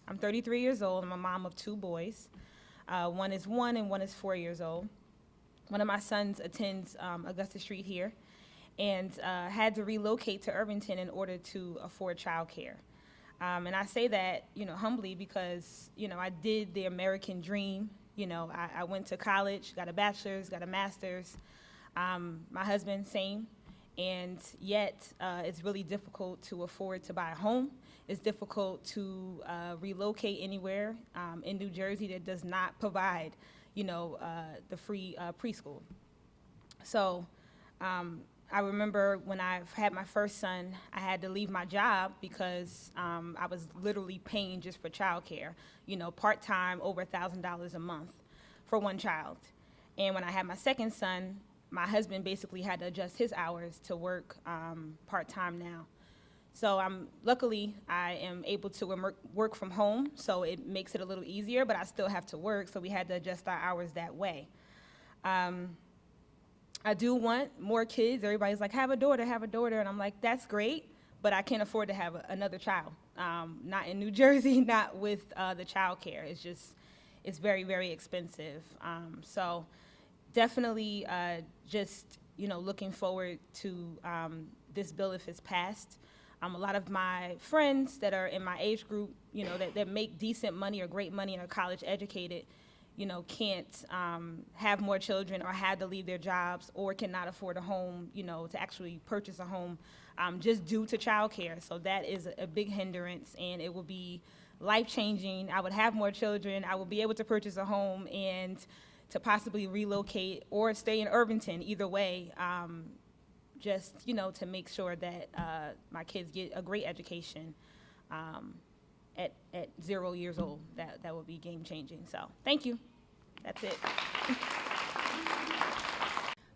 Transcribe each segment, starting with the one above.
I'm 33 years old. I'm a mom of two boys. One is 1 and one is 4 years old. One of my sons attends Augusta Street here and had to relocate to Irvington in order to afford childcare. And I say that, humbly because, I did the American dream. I went to college, got a bachelor's, got a master's. My husband, same. And yet, it's really difficult to afford to buy a home. It's difficult to relocate anywhere in New Jersey that does not provide, the free preschool. So I remember when I had my first son, I had to leave my job because I was literally paying just for childcare, part-time, over $1,000 a month for one child. And when I had my second son, my husband basically had to adjust his hours to work part-time now. So luckily, I am able to work from home, so it makes it a little easier, but I still have to work, so we had to adjust our hours that way. I do want more kids. Everybody's like, have a daughter, and I'm like, that's great, but I can't afford to have another child. Not in New Jersey, not with the child care. It's very, very expensive. So definitely just, looking forward to this bill if it's passed. A lot of my friends that are in my age group, that make decent money or great money and are college educated, can't have more children or had to leave their jobs or cannot afford a home, to actually purchase a home just due to childcare. So that is a big hindrance, and it will be life-changing. I would have more children. I will be able to purchase a home and to possibly relocate or stay in Irvington, either way, just, to make sure that my kids get a great education. At 0 years old, that would be game changing. So thank you. That's it.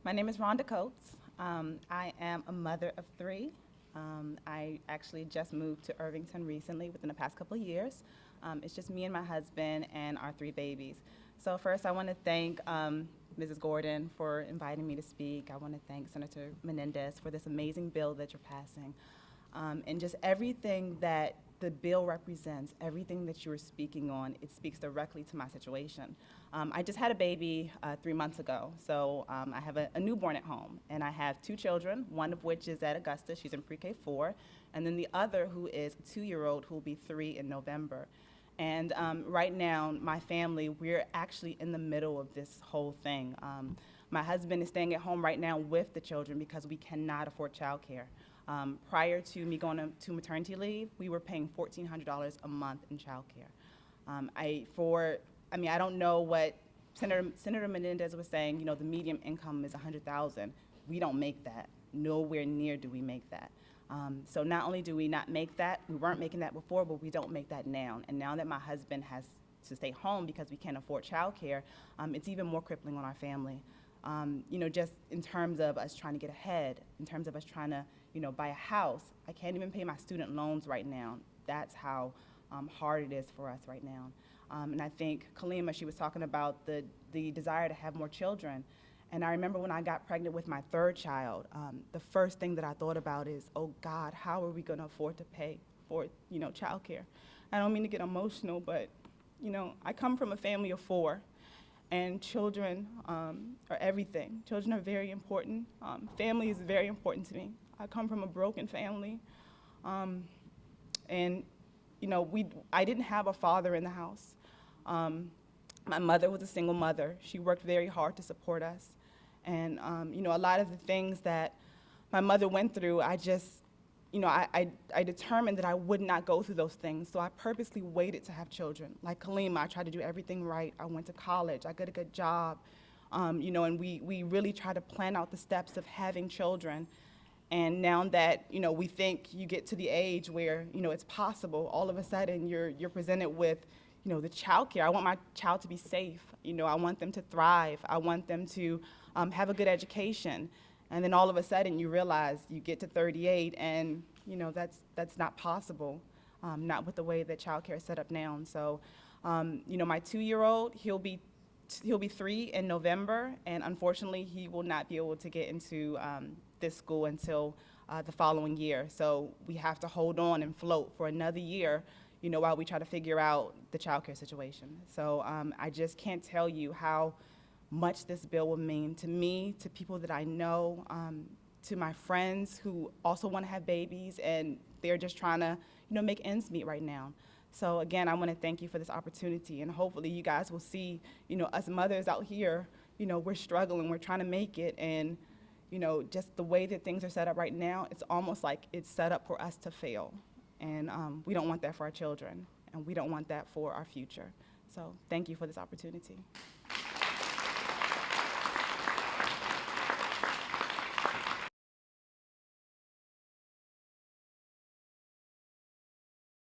My name is Rhonda Coates. I am a mother of 3. I actually just moved to Irvington recently within the past couple of years. It's just me and my husband and our 3 babies. So first I want to thank Mrs. Gordon for inviting me to speak. I want to thank Senator Menendez for this amazing bill that you're passing. And just everything that the bill represents, everything that you were speaking on, it speaks directly to my situation. I just had a baby 3 months ago, so I have a newborn at home, and I have 2 children, one of which is at Augusta, she's in pre-K 4, and then the other who is a 2-year-old who will be 3 in November. And right now, my family, we're actually in the middle of this whole thing. My husband is staying at home right now with the children because we cannot afford childcare. Prior to me going to maternity leave, we were paying $1,400 a month in childcare. I don't know what Senator Menendez was saying, the median income is $100,000. We don't make that. Nowhere near do we make that. So not only do we not make that, we weren't making that before, but we don't make that now. And now that my husband has to stay home because we can't afford childcare, it's even more crippling on our family. Just in terms of us trying to get ahead, in terms of us trying to buy a house. I can't even pay my student loans right now. That's how hard it is for us right now. And I think Kalima, she was talking about the desire to have more children. And I remember when I got pregnant with my 3rd child, the first thing that I thought about is, oh God, how are we gonna afford to pay for, childcare? I don't mean to get emotional, but, I come from a family of 4. And children are everything. Children are very important. Family is very important to me. I come from a broken family. And, I didn't have a father in the house. My mother was a single mother. She worked very hard to support us. And, a lot of the things that my mother went through, I determined that I would not go through those things, so I purposely waited to have children. Like Kalima, I tried to do everything right. I went to college, I got a good job, and we really try to plan out the steps of having children. And now that, we think you get to the age where, it's possible, all of a sudden you're presented with, the child care. I want my child to be safe. I want them to thrive. I want them to have a good education. And then all of a sudden you realize you get to 38 and that's not possible, not with the way that child care is set up now. And so, my 2-year-old, he'll be 3 in November, and unfortunately he will not be able to get into this school until the following year. So we have to hold on and float for another year, while we try to figure out the childcare situation. So I just can't tell you how much this bill will mean to me, to people that I know, to my friends who also want to have babies, and they're just trying to, make ends meet right now. So again, I want to thank you for this opportunity, and hopefully you guys will see, us mothers out here, we're struggling, we're trying to make it, and just the way that things are set up right now, it's almost like it's set up for us to fail. And we don't want that for our children, and we don't want that for our future. So thank you for this opportunity.